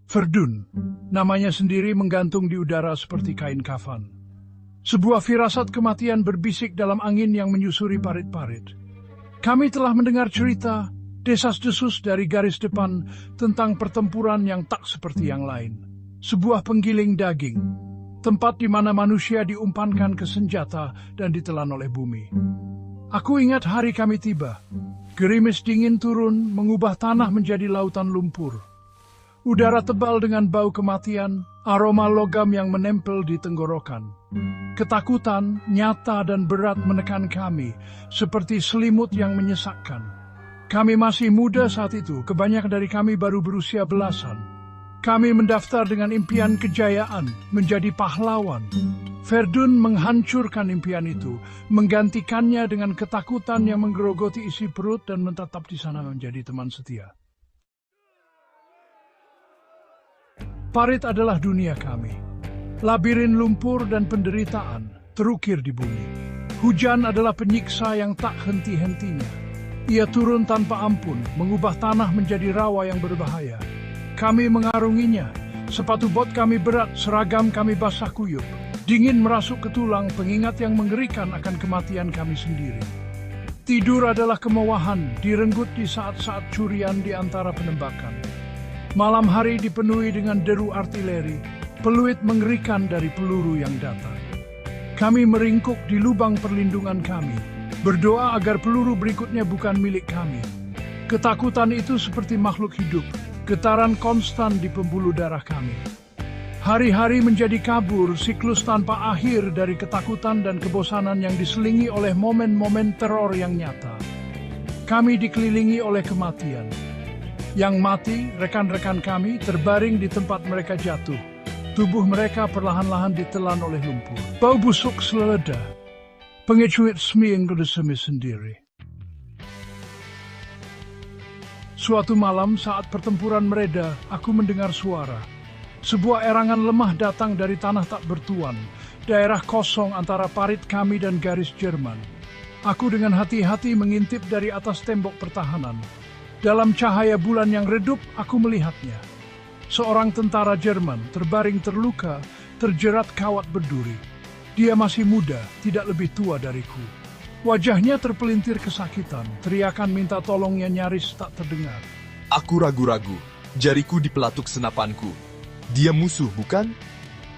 Verdun, namanya sendiri menggantung di udara seperti kain kafan. Sebuah firasat kematian berbisik dalam angin yang menyusuri parit-parit. Kami telah mendengar cerita, desas-desus dari garis depan tentang pertempuran yang tak seperti yang lain. Sebuah penggiling daging, tempat di mana manusia diumpankan ke senjata dan ditelan oleh bumi. Aku ingat hari kami tiba. Gerimis dingin turun, mengubah tanah menjadi lautan lumpur. Udara tebal dengan bau kematian, aroma logam yang menempel di tenggorokan. Ketakutan, nyata dan berat menekan kami, seperti selimut yang menyesakkan. Kami masih muda saat itu, kebanyakan dari kami baru berusia belasan. Kami mendaftar dengan impian kejayaan, menjadi pahlawan. Verdun menghancurkan impian itu, menggantikannya dengan ketakutan yang menggerogoti isi perut dan menetap di sana menjadi teman setia. Parit adalah dunia kami. Labirin lumpur dan penderitaan terukir di bumi. Hujan adalah penyiksa yang tak henti-hentinya. Ia turun tanpa ampun, mengubah tanah menjadi rawa yang berbahaya. Kami mengarunginya. Sepatu bot kami berat, seragam kami basah kuyup. Dingin merasuk ke tulang, pengingat yang mengerikan akan kematian kami sendiri. Tidur adalah kemewahan, direnggut di saat-saat curian di antara penembakan. Malam hari dipenuhi dengan deru artileri, peluit mengerikan dari peluru yang datang. Kami meringkuk di lubang perlindungan kami, berdoa agar peluru berikutnya bukan milik kami. Ketakutan itu seperti makhluk hidup, getaran konstan di pembuluh darah kami. Hari-hari menjadi kabur, siklus tanpa akhir dari ketakutan dan kebosanan yang diselingi oleh momen-momen teror yang nyata. Kami dikelilingi oleh kematian. Yang mati, rekan-rekan kami, terbaring di tempat mereka jatuh. Tubuh mereka perlahan-lahan ditelan oleh lumpur. Bau busuk seleda. Pengecuit seming semi sendiri. Suatu malam saat pertempuran mereda, aku mendengar suara. Sebuah erangan lemah datang dari tanah tak bertuan, daerah kosong antara parit kami dan garis Jerman. Aku dengan hati-hati mengintip dari atas tembok pertahanan. Dalam cahaya bulan yang redup, aku melihatnya. Seorang tentara Jerman terbaring terluka, terjerat kawat berduri. Dia masih muda, tidak lebih tua dariku. Wajahnya terpelintir kesakitan, teriakan minta tolongnya nyaris tak terdengar. Aku ragu-ragu, jariku di pelatuk senapanku. Dia musuh, bukan?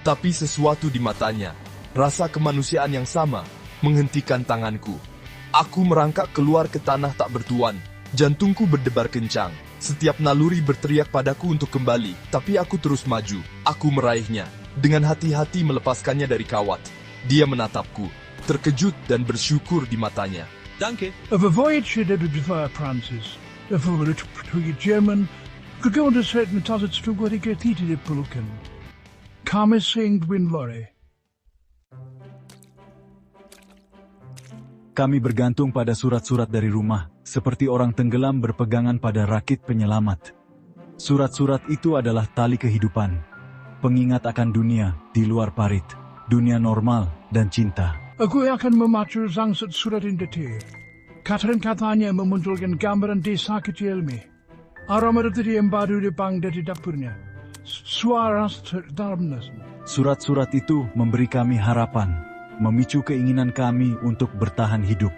Tapi sesuatu di matanya, rasa kemanusiaan yang sama, menghentikan tanganku. Aku merangkak keluar ke tanah tak bertuan. Jantungku berdebar kencang. Setiap naluri berteriak padaku untuk kembali, tapi aku terus maju. Aku meraihnya, dengan hati-hati melepaskannya dari kawat. Dia menatapku, terkejut dan bersyukur di matanya. Danke. The voyage to Francis, the voyage to German, gegaan de set met als het stuk wat ik het niet in de peluken. Kame sing Winlore. Kami bergantung pada surat-surat dari rumah, seperti orang tenggelam berpegangan pada rakit penyelamat. Surat-surat itu adalah tali kehidupan, pengingat akan dunia di luar parit, dunia normal dan cinta. Aku akan membaca zangsat surat in detail. Kata-katanya memunculkan gambaran desa kecilmu. Aroma dari embadu di bang dari dapurnya. Suara terdalamnya. Surat-surat itu memberi kami harapan, memicu keinginan kami untuk bertahan hidup.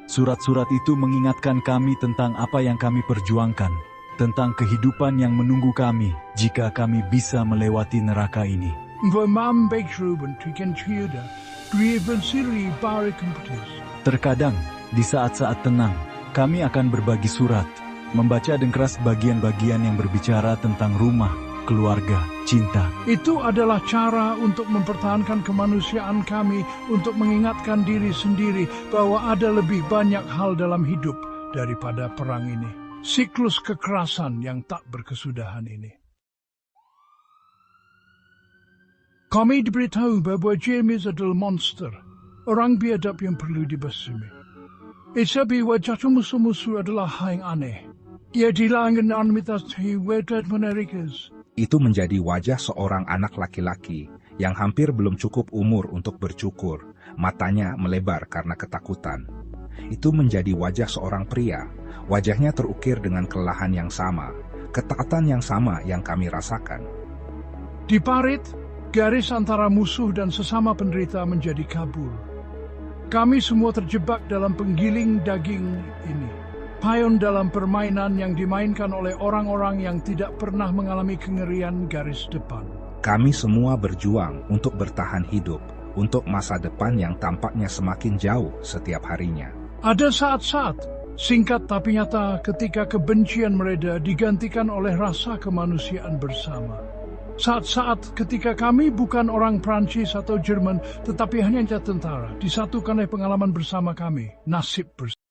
Surat-surat itu mengingatkan kami tentang apa yang kami perjuangkan, tentang kehidupan yang menunggu kami jika kami bisa melewati neraka ini. Terkadang, di saat-saat tenang, kami akan berbagi surat, membaca dengkeras bagian-bagian yang berbicara tentang rumah, keluarga, cinta. Itu adalah cara untuk mempertahankan kemanusiaan kami, untuk mengingatkan diri sendiri bahwa ada lebih banyak hal dalam hidup daripada perang ini. Siklus kekerasan yang tak berkesudahan ini. Kami diberitahu bahwa James adalah monster, orang biadab yang perlu dibasmi. Isabi wajah musuh-musuh adalah hal yang aneh. Ia dilanggan animitas wedat menarikas. Itu menjadi wajah seorang anak laki-laki yang hampir belum cukup umur untuk bercukur, matanya melebar karena ketakutan. Itu menjadi wajah seorang pria, wajahnya terukir dengan kelelahan yang sama, ketaatan yang sama yang kami rasakan. Di parit, garis antara musuh dan sesama penderita menjadi kabur. Kami semua terjebak dalam penggiling daging ini. Payon dalam permainan yang dimainkan oleh orang-orang yang tidak pernah mengalami kengerian garis depan. Kami semua berjuang untuk bertahan hidup, untuk masa depan yang tampaknya semakin jauh setiap harinya. Ada saat-saat, singkat tapi nyata, ketika kebencian mereda digantikan oleh rasa kemanusiaan bersama. Saat-saat ketika kami bukan orang Prancis atau Jerman, tetapi hanya tentara, disatukan oleh pengalaman bersama kami, nasib bersama.